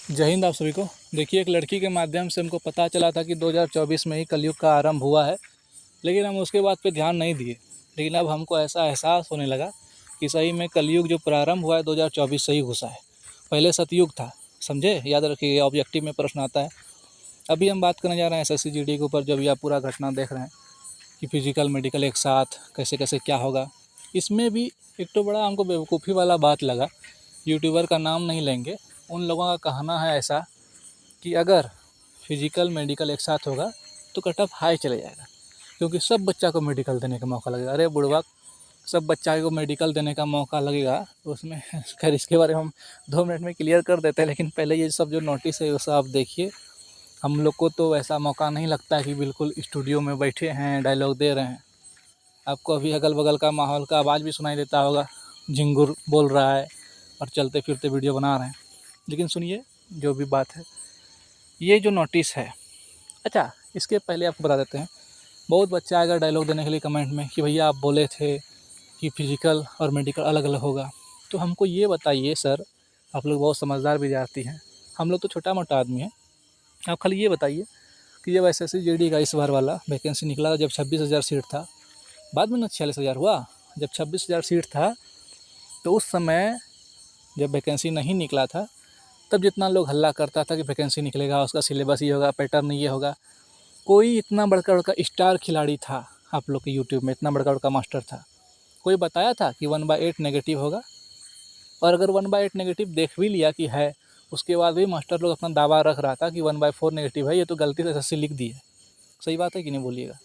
जय हिंद आप सभी को। देखिए, एक लड़की के माध्यम से हमको पता चला था कि 2024 में ही कलयुग का आरंभ हुआ है, लेकिन हम उसके बाद पे ध्यान नहीं दिए। लेकिन अब हमको ऐसा एहसास होने लगा कि सही में कलयुग जो प्रारंभ हुआ है 2024 से ही घुसा है। पहले सतयुग था, समझे? याद रखिए, ऑब्जेक्टिव में प्रश्न आता है। अभी हम बात करने जा रहे हैं SSC GD के ऊपर, जो भी आप पूरा घटना देख रहे हैं कि फिजिकल मेडिकल एक साथ कैसे कैसे क्या होगा। इसमें भी एक तो बड़ा हमको बेवकूफ़ी वाला बात लगा। यूट्यूबर का नाम नहीं लेंगे, उन लोगों का कहना है ऐसा कि अगर फिजिकल मेडिकल एक साथ होगा तो कट ऑफ हाई चले जाएगा, क्योंकि सब बच्चा को मेडिकल देने का मौका लगेगा। अरे बुढ़वा, सब बच्चा को मेडिकल देने का मौका लगेगा तो उसमें खैर इसके बारे में हम 2 मिनट में क्लियर कर देते हैं, लेकिन पहले ये सब जो नोटिस है वो सब आप देखिए। हम लोग को तो ऐसा मौका नहीं लगता है कि बिल्कुल स्टूडियो में बैठे हैं डायलॉग दे रहे हैं। आपको अभी अगल बगल का माहौल का आवाज़ भी सुनाई देता होगा, झिंगुर बोल रहा है और चलते फिरते वीडियो बना रहे हैं। लेकिन सुनिए, जो भी बात है, ये जो नोटिस है, अच्छा इसके पहले आपको बता देते हैं। बहुत बच्चा आएगा डायलॉग देने के लिए कमेंट में कि भैया आप बोले थे कि फिजिकल और मेडिकल अलग अलग होगा। तो हमको ये बताइए सर, आप लोग बहुत समझदार विद्यार्थी हैं, हम लोग तो छोटा मोटा आदमी हैं। आप खाली ये बताइए कि जब SSC GD का इस बार वाला वैकेंसी निकला, जब 26,000 सीट था, बाद में ना 46,000 हुआ, जब 26,000 सीट था तो उस समय जब वैकेंसी नहीं निकला था तब जितना लोग हल्ला करता था कि वैकेंसी निकलेगा, उसका सिलेबस ये होगा, पैटर्न ये होगा। कोई इतना बड़का बड़का स्टार खिलाड़ी था आप लोग के यूट्यूब में, इतना बड़का बड़का मास्टर था, कोई बताया था कि 1/8 नेगेटिव होगा? और अगर 1/8 नेगेटिव देख भी लिया कि है, उसके बाद भी मास्टर लोग अपना दावा रख रहा था कि 1/4 नेगेटिव है, ये तो गलती से SSC लिख दी है। सही बात है कि नहीं, बोलिएगा?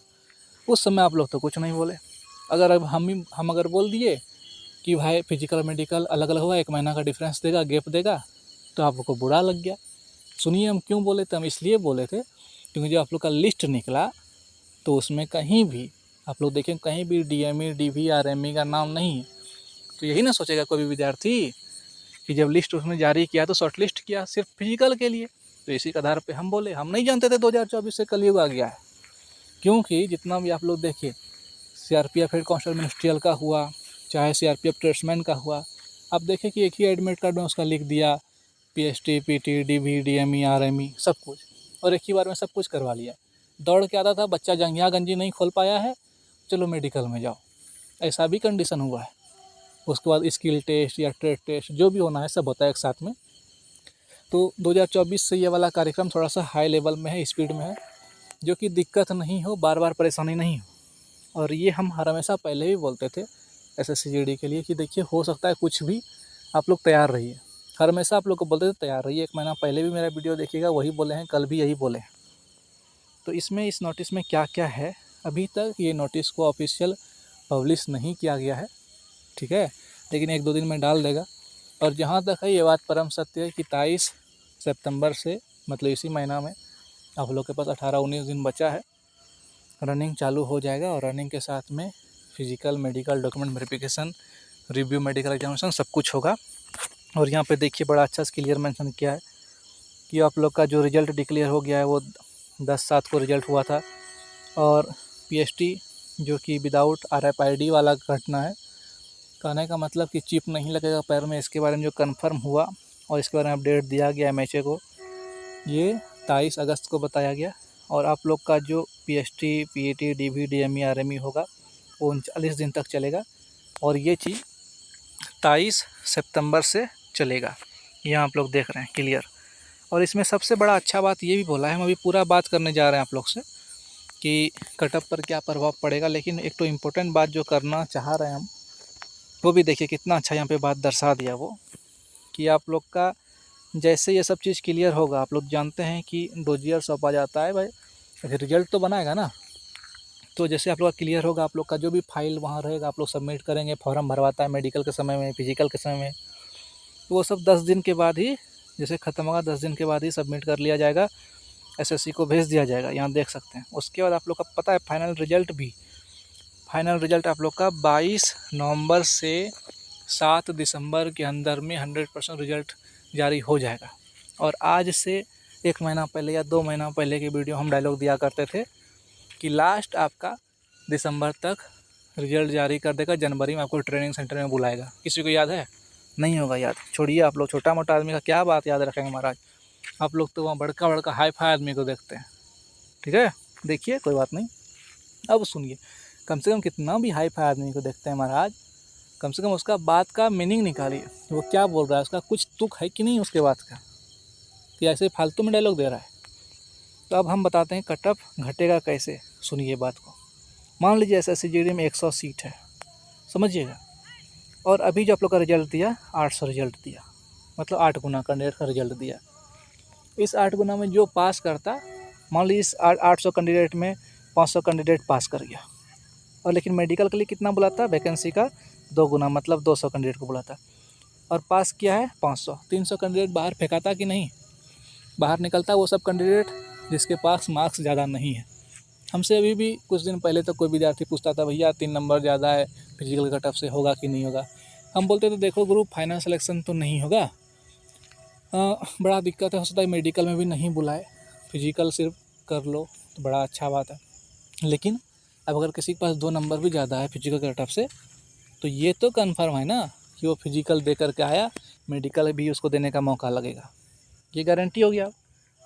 उस समय आप लोग तो कुछ नहीं बोले। अगर अब हम अगर बोल दिए कि भाई फिजिकल मेडिकल अलग अलग होगा, 1 महीना का डिफरेंस देगा, गैप देगा, तो आप लोग को बुरा लग गया। सुनिए, हम क्यों बोले थे? हम इसलिए बोले थे क्योंकि जब आप लोग का लिस्ट निकला तो उसमें कहीं भी आप लोग देखें, कहीं भी DME DV RME का नाम नहीं है। तो यही ना सोचेगा कोई भी विद्यार्थी कि जब लिस्ट उसने जारी किया तो शॉर्ट लिस्ट किया सिर्फ फिजिकल के लिए। तो इसी के आधार पर हम बोले, हम नहीं जानते थे 2024 से कलयुग आ गया है। क्योंकि जितना भी आप लोग देखिए, CRPF हेड कांस्टेबल मिनिस्ट्रियल का हुआ, चाहे CRPF ट्रेड्समैन का हुआ, आप देखें कि एक ही एडमिट कार्ड में उसका लिख दिया PST PT DV DME RME सब कुछ, और एक ही बार में सब कुछ करवा लिया। दौड़ के आता था बच्चा, जंघिया गंजी नहीं खोल पाया है, चलो मेडिकल में जाओ, ऐसा भी कंडीशन हुआ है। उसके बाद स्किल टेस्ट या ट्रेड टेस्ट जो भी होना है सब होता है एक साथ में। तो 2024 से ये वाला कार्यक्रम थोड़ा सा हाई लेवल में है, स्पीड में है, जो कि दिक्कत नहीं हो, बार बार परेशानी नहीं हो। और ये हम हर हमेशा पहले भी बोलते थे SSC GD के लिए कि देखिए, हो सकता है कुछ भी, आप लोग तैयार रहिए। हर हमेशा आप लोग को बोलते थे तैयार रहिए। 1 महीना पहले भी मेरा वीडियो देखिएगा, वही बोले हैं, कल भी यही बोले हैं। तो इसमें इस नोटिस में क्या क्या है, अभी तक ये नोटिस को ऑफिशियल पब्लिश नहीं किया गया है, ठीक है, लेकिन 1-2 दिन में डाल देगा। और जहाँ तक है ये बात परम सत्य है कि 23 सितंबर से, मतलब इसी महीना में, आप लोग के पास 18-19 दिन बचा है, रनिंग चालू हो जाएगा। और रनिंग के साथ में physical medical document verification, review medical examination सब कुछ होगा। और यहाँ पे देखिए, बड़ा अच्छा से क्लियर मेंशन किया है कि आप लोग का जो रिज़ल्ट डिक्लेयर हो गया है वो 10/7 को रिज़ल्ट हुआ था। और PST जो कि विदाउट RFID वाला घटना है, कहने का मतलब कि चिप नहीं लगेगा पैर में, इसके बारे में जो कन्फर्म हुआ और इसके बारे में अपडेट दिया गया MHA को, ये 23 अगस्त को बताया गया। और आप लोग का जो PST PET DV DME RME होगा वो 39 दिन तक चलेगा, और ये चीज़ 23 सितंबर से चलेगा। यहाँ आप लोग देख रहे हैं क्लियर। और इसमें सबसे बड़ा अच्छा बात ये भी बोला है, हम अभी पूरा बात करने जा रहे हैं आप लोग से कि कटअप पर क्या प्रभाव पड़ेगा, लेकिन एक तो इम्पोर्टेंट बात जो करना चाह रहे हैं हम, वो भी देखिए कितना अच्छा यहाँ पे बात दर्शा दिया वो, कि आप लोग का जैसे ये सब चीज़ क्लियर होगा, आप लोग जानते हैं कि डोजियर सौंपा जाता है भाई, रिजल्ट तो बनाएगा ना। तो जैसे आप लोग का क्लियर होगा, आप लोग का जो भी फाइल वहाँ रहेगा, आप लोग सबमिट करेंगे, फॉर्म भरवाता है मेडिकल के समय में, फिजिकल के समय में, तो वो सब 10 दिन के बाद ही, जैसे ख़त्म होगा 10 दिन के बाद ही सबमिट कर लिया जाएगा, SSC को भेज दिया जाएगा। यहाँ देख सकते हैं। उसके बाद आप लोग का पता है फाइनल रिजल्ट आप लोग का 22 नवंबर से 7 दिसंबर के अंदर में 100% रिजल्ट जारी हो जाएगा। और आज से 1 महीना पहले या 2 महीना पहले की वीडियो हम डायलॉग दिया करते थे कि लास्ट आपका दिसंबर तक रिजल्ट जारी कर देगा, जनवरी में आपको ट्रेनिंग सेंटर में बुलाएगा। किसी को याद है? नहीं होगा याद, छोड़िए आप लोग, छोटा मोटा आदमी का क्या बात याद रखेंगे महाराज। आप लोग तो वहाँ बड़का बड़का हाई फाई आदमी को देखते हैं, ठीक है, देखिए कोई बात नहीं। अब सुनिए, कम से कम कितना भी हाई फाई आदमी को देखते हैं महाराज, कम से कम उसका बात का मीनिंग निकालिए, वो क्या बोल रहा है, उसका कुछ तुक है कि नहीं उसके बात का, कि ऐसे फालतू में डायलॉग दे रहा है। तो अब हम बताते हैं कट ऑफ घटेगा कैसे, सुनिए बात को। मान लीजिए SSC में 100 सीट है, समझिएगा, और अभी जो आप लोग का रिजल्ट दिया 800 रिजल्ट दिया, मतलब 8 गुना कैंडिडेट का रिजल्ट दिया। इस 8 गुना में जो पास करता, मान लीजिए इस 800 कैंडिडेट में 500 कैंडिडेट पास कर गया, और लेकिन मेडिकल के लिए कितना बुलाता, वैकेंसी का 2 गुना, मतलब 200 कैंडिडेट को बुलाता, और पास किया है 500, 300 कैंडिडेट बाहर फेंकाता कि नहीं, बाहर निकलता वो सब कैंडिडेट जिसके पास मार्क्स ज़्यादा नहीं है। हमसे अभी भी कुछ दिन पहले तो कोई विद्यार्थी पूछता था, भैया 3 नंबर ज़्यादा है, फिजिकल कट ऑफ से होगा कि नहीं होगा। हम बोलते थे देखो ग्रुप फाइनल सिलेक्शन तो नहीं होगा, बड़ा दिक्कत है, हो सकता है मेडिकल में भी नहीं बुलाए, फिजिकल सिर्फ कर लो तो बड़ा अच्छा बात है। लेकिन अब अगर किसी के पास 2 नंबर भी ज़्यादा है फिजिकल कट ऑफ से, तो ये तो कन्फर्म है ना कि वो फिजिकल दे करके आया, मेडिकल भी उसको देने का मौका लगेगा, ये गारंटी हो गया।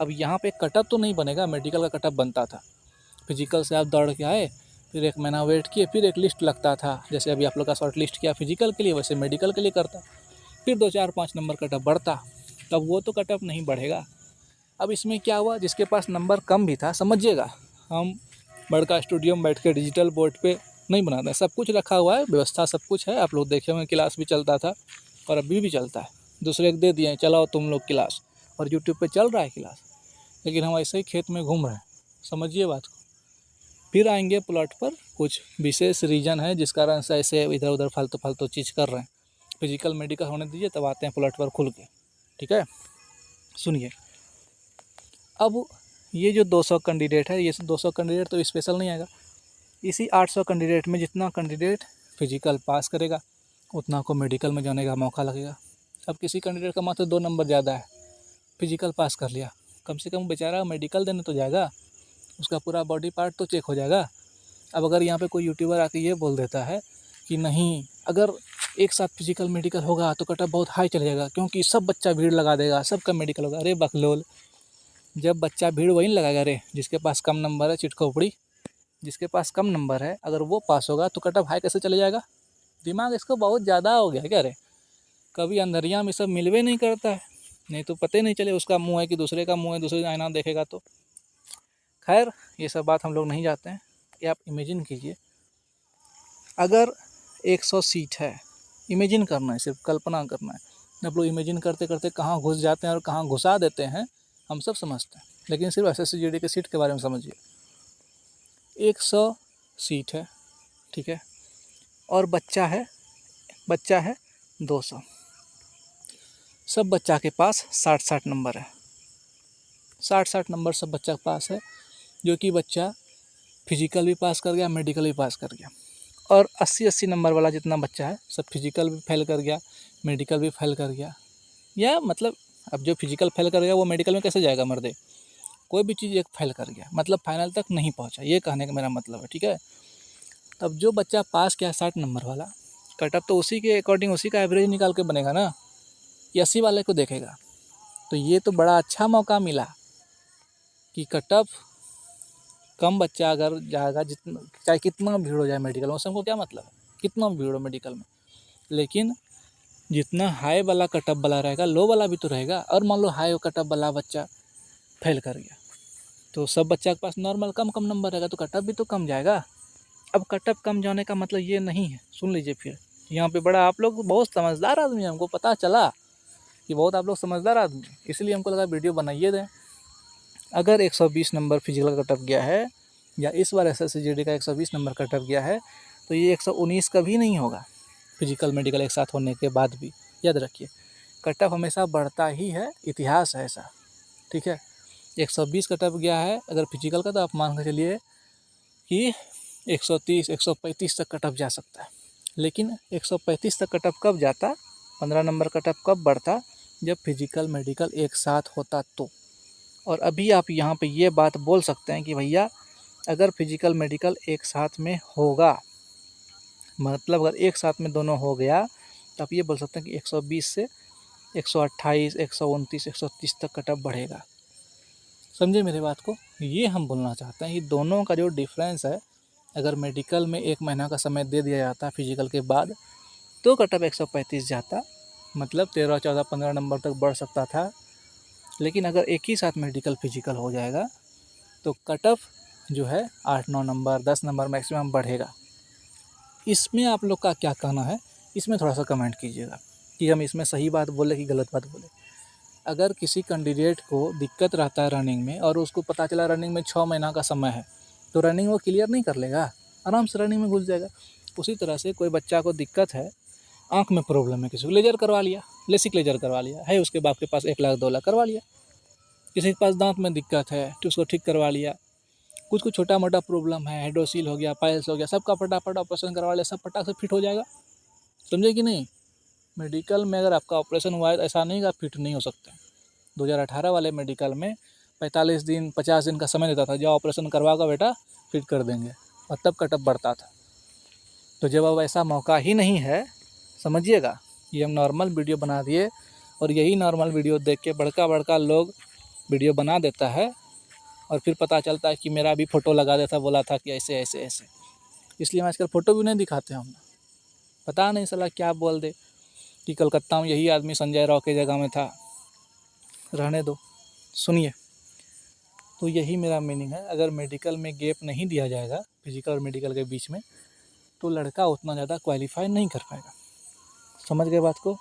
अब यहाँ पे कट ऑफ तो नहीं बनेगा, मेडिकल का कट ऑफ बनता था, फिजिकल से आप दौड़ के आए, फिर 1 महीना वेट किए, फिर एक लिस्ट लगता था, जैसे अभी आप लोग का शॉर्ट लिस्ट किया फिजिकल के लिए, वैसे मेडिकल के लिए करता, फिर 2 4 5 नंबर कट ऑफ बढ़ता, तब वो तो कट ऑफ नहीं बढ़ेगा। अब इसमें क्या हुआ, जिसके पास नंबर कम भी था, समझिएगा, हम बड़का स्टूडियो में बैठ के डिजिटल बोर्ड पे नहीं बनाते हैं, सब कुछ रखा हुआ है, व्यवस्था सब कुछ है, आप लोग देखे होंगे, क्लास भी चलता था और अभी भी चलता है, दूसरे को दे दिए हैं चलाओ तुम लोग क्लास, और यूट्यूब पे चल रहा है क्लास, लेकिन हम ऐसे ही खेत में घूम रहे हैं, समझिए बात को। फिर आएंगे प्लॉट पर, कुछ विशेष रीजन है जिस कारण से ऐसे इधर उधर फालतू फालतू चीज़ कर रहे हैं, फिजिकल मेडिकल होने दीजिए, तब आते हैं प्लॉट पर खुल के, ठीक है। सुनिए, अब ये जो 200 कैंडिडेट है, ये 200 कैंडिडेट तो स्पेशल नहीं आएगा, इसी 800 कैंडिडेट में जितना कैंडिडेट फिजिकल पास करेगा उतना को मेडिकल में जाने का मौका लगेगा। अब किसी कैंडिडेट का मात्र 2 नंबर ज़्यादा है, फिजिकल पास कर लिया, कम से कम बेचारा मेडिकल देने तो जाएगा, उसका पूरा बॉडी पार्ट तो चेक हो जाएगा। अब अगर यहाँ पे कोई यूट्यूबर आके ये बोल देता है कि नहीं, अगर एक साथ फिजिकल मेडिकल होगा तो कट ऑफ बहुत हाई चले जाएगा, क्योंकि सब बच्चा भीड़ लगा देगा, सबका मेडिकल होगा। अरे बकलोल, जब बच्चा भीड़ वही लगाएगा रे जिसके पास कम नंबर है, चिटखोपड़ी, जिसके पास कम नंबर है, अगर वो पास होगा तो कट ऑफ हाई कैसे चले जाएगा। दिमाग इसको बहुत ज़्यादा हो गया क्या रे, कभी अंधरिया में सब मिलवे नहीं करता है, नहीं तो पता ही नहीं चले उसका मुँह है कि दूसरे का मुँह है, दूसरे आईना देखेगा तो। खैर ये सब बात हम लोग नहीं जाते हैं, ये आप इमेजिन कीजिए, अगर 100 सीट है, इमेजिन करना है, सिर्फ कल्पना करना है। आप लोग इमेजिन करते करते कहाँ घुस जाते हैं और कहाँ घुसा देते हैं हम सब समझते हैं, लेकिन सिर्फ SSC के सीट के बारे में समझिए। 100 सीट है, ठीक है, और बच्चा है 200, सब बच्चा के पास 60 नंबर है, 60 नंबर सब बच्चा के पास है, जो कि बच्चा फिजिकल भी पास कर गया, मेडिकल भी पास कर गया। और 80 नंबर वाला जितना बच्चा है सब फिजिकल भी फेल कर गया, मेडिकल भी फेल कर गया। या मतलब अब जो फिजिकल फेल कर गया वो मेडिकल में कैसे जाएगा मर्दे, कोई भी चीज़ एक फेल कर गया मतलब फाइनल तक नहीं पहुंचा, ये कहने का मेरा मतलब है, ठीक है। तब जो बच्चा पास किया 60 नंबर वाला, कट ऑफ तो उसी के अकॉर्डिंग उसी का एवरेज निकाल के बनेगा ना, ये 80 वाले को देखेगा। तो ये तो बड़ा अच्छा मौका मिला कि कट ऑफ कम बच्चा अगर जाएगा, जितना चाहे कितना भीड़ हो जाए मेडिकल में, उससे हमको क्या मतलब है, कितना भीड़ हो मेडिकल में, लेकिन जितना हाई वाला कट ऑफ वाला रहेगा लो वाला भी तो रहेगा। और मान लो हाई कट ऑफ वाला बच्चा फेल कर गया तो सब बच्चा के पास नॉर्मल कम नंबर रहेगा, तो कट ऑफ भी तो कम जाएगा। अब कट ऑफ कम जाने का मतलब ये नहीं है, सुन लीजिए फिर, यहाँ पे बड़ा आप लोग बहुत समझदार आदमी है, हमको पता चला कि बहुत आप लोग समझदार आदमी, इसलिए हमको लगा वीडियो बनाइए दें। अगर 120 नंबर फिजिकल कट ऑफ गया है, या इस बार SSC का 120 नंबर कट ऑफ गया है, तो ये 119 का भी नहीं होगा फिजिकल मेडिकल एक साथ होने के बाद भी। याद रखिए, कट ऑफ हमेशा बढ़ता ही है, इतिहास है ऐसा, ठीक है। 120 कट ऑफ गया है अगर फिजिकल का, तो आप मान के चलिए कि 130 135 तक कट ऑफ जा सकता है। लेकिन 135 तक कट ऑफ कब जाता, 15 नंबर कट ऑफ कब बढ़ता, जब फिजिकल मेडिकल एक साथ होता तो। और अभी आप यहाँ पे ये बात बोल सकते हैं कि भैया अगर फिजिकल मेडिकल एक साथ में होगा, मतलब अगर एक साथ में दोनों हो गया, तो आप ये बोल सकते हैं कि 120 से 128, 129, 130 तक कट ऑफ बढ़ेगा। समझे मेरे बात को? ये हम बोलना चाहते हैं कि दोनों का जो डिफरेंस है, अगर मेडिकल में 1 महीना का समय दे दिया जाता फिजिकल के बाद तो कट ऑफ 135 जाता, मतलब 13, 14, 15 नंबर तक बढ़ सकता था। लेकिन अगर एक ही साथ मेडिकल फिजिकल हो जाएगा तो कट ऑफ जो है 8, 9 नंबर, 10 नंबर मैक्सिमम बढ़ेगा। इसमें आप लोग का क्या कहना है, इसमें थोड़ा सा कमेंट कीजिएगा कि हम इसमें सही बात बोले कि गलत बात बोले। अगर किसी कैंडिडेट को दिक्कत रहता है रनिंग में और उसको पता चला रनिंग में 6 महीना का समय है, तो रनिंग वो क्लियर नहीं कर लेगा, आराम से रनिंग में घुस जाएगा। उसी तरह से कोई बच्चा को दिक्कत है, आँख में प्रॉब्लम है, किसी को लेजर करवा लिया, लेसिक लेजर करवा लिया है, उसके बाप के पास 1 लाख 2 लाख करवा लिया। किसी के पास दांत में दिक्कत है तो उसको ठीक करवा लिया। कुछ छोटा मोटा प्रॉब्लम है, हाइड्रोसील हो गया, पाइल्स हो गया, सबका फटाफट ऑपरेशन करवा लिया, सब फटाक से फिट हो जाएगा। समझे कि नहीं? मेडिकल में अगर आपका ऑपरेशन हुआ है तो ऐसा नहीं कि आप फिट नहीं हो सकते। 2018 वाले मेडिकल में 45 दिन 50 दिन का समय देता था, जाओ ऑपरेशन करवा कर बेटा फिट कर देंगे, और तब कट ऑफ बढ़ता था। तो जब अब ऐसा मौका ही नहीं है, समझिएगा, ये हम नॉर्मल वीडियो बना दिए और यही नॉर्मल वीडियो देख के बड़का लोग वीडियो बना देता है और फिर पता चलता है कि मेरा भी फ़ोटो लगा देता, बोला था कि ऐसे ऐसे ऐसे। इसलिए हम आजकल फ़ोटो भी नहीं दिखाते हम। पता नहीं साला क्या बोल दे कि कलकत्ता में यही आदमी संजय राव के जगह में था। रहने दो, सुनिए। तो यही मेरा मीनिंग है, अगर मेडिकल में गैप नहीं दिया जाएगा फिजिकल और मेडिकल के बीच में, तो लड़का उतना ज़्यादा क्वालिफाई नहीं कर पाएगा। समझ गए बात को?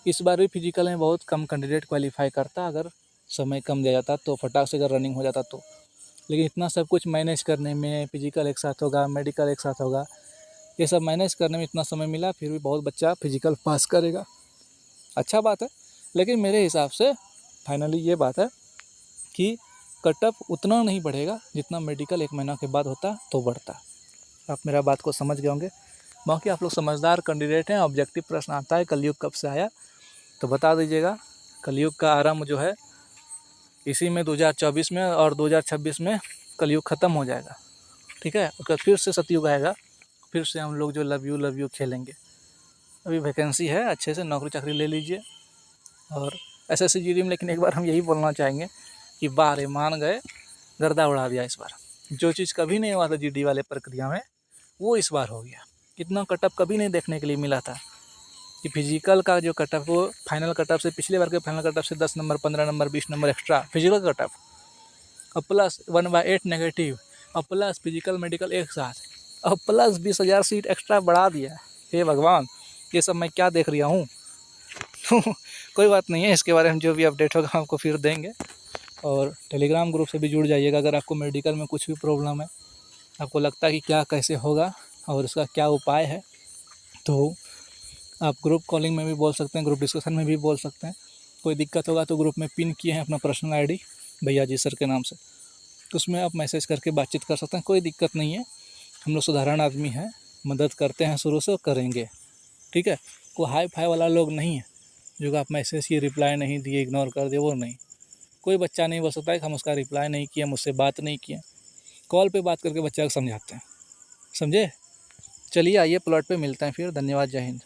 इस बार भी फिजिकल में बहुत कम कैंडिडेट क्वालिफाई करता, अगर समय कम दिया जाता तो, फटाक से अगर रनिंग हो जाता तो। लेकिन इतना सब कुछ मैनेज करने में, फिजिकल एक साथ होगा, मेडिकल एक साथ होगा, ये सब मैनेज करने में इतना समय मिला, फिर भी बहुत बच्चा फिजिकल पास करेगा। अच्छा बात है। लेकिन मेरे हिसाब से फाइनली ये बात है कि कट ऑफ उतना नहीं बढ़ेगा जितना मेडिकल 1 महीना के बाद होता तो बढ़ता। आप मेरा बात को समझ गए होंगे। बाकी आप लोग समझदार कैंडिडेट हैं, ऑब्जेक्टिव प्रश्न आता है कलयुग कब से आया तो बता दीजिएगा। कलयुग का आरंभ जो है इसी में 2024 में, और 2026 में कलयुग ख़त्म हो जाएगा। ठीक है, उसका फिर से सतयुग आएगा, फिर से हम लोग जो लव यू खेलेंगे। अभी वैकेंसी है, अच्छे से नौकरी चाकरी ले लीजिए और SSC GD में। लेकिन एक बार हम यही बोलना चाहेंगे कि बारे मान गए, गर्दा उड़ा दिया इस बार। जो चीज़ कभी नहीं हुआ था GD वाले प्रक्रिया में, वो इस बार हो गया। कितना कट ऑफ कभी नहीं देखने के लिए मिला था कि फिजिकल का जो कट ऑफ वो फाइनल कट ऑफ से, पिछले बार के फाइनल कट ऑफ से 10 number 15 number 20 number extra physical cut off, और प्लस 1/8 नेगेटिव, और प्लस फिजिकल मेडिकल एक साथ, और प्लस 20,000 सीट एक्स्ट्रा बढ़ा दिया। हे भगवान, ये सब मैं क्या देख रहा हूँ। कोई बात नहीं है, इसके बारे में जो भी अपडेट होगा आपको फिर देंगे। और टेलीग्राम ग्रुप से भी जुड़ जाइएगा। अगर आपको मेडिकल में कुछ भी प्रॉब्लम है, आपको लगता है कि क्या कैसे होगा और इसका क्या उपाय है, तो आप ग्रुप कॉलिंग में भी बोल सकते हैं, ग्रुप डिस्कशन में भी बोल सकते हैं। कोई दिक्कत होगा तो ग्रुप में पिन किए हैं अपना पर्सनल ID भैया जी सर के नाम से, तो उसमें आप मैसेज करके बातचीत कर सकते हैं। कोई दिक्कत नहीं है, हम लोग साधारण आदमी हैं, मदद करते हैं, शुरू से करेंगे। ठीक है, कोई हाई फाई वाला लोग नहीं है जो आप मैसेज की रिप्लाई नहीं दिए, इग्नोर कर दिए, वो नहीं। कोई बच्चा नहीं बोल सकता है कि हम उसका रिप्लाई नहीं किया, मुझसे बात नहीं किया। कॉल पे बात करके बच्चा को समझाते हैं, समझे? चलिए आइए प्लॉट पे मिलते हैं फिर। धन्यवाद, जय हिंद।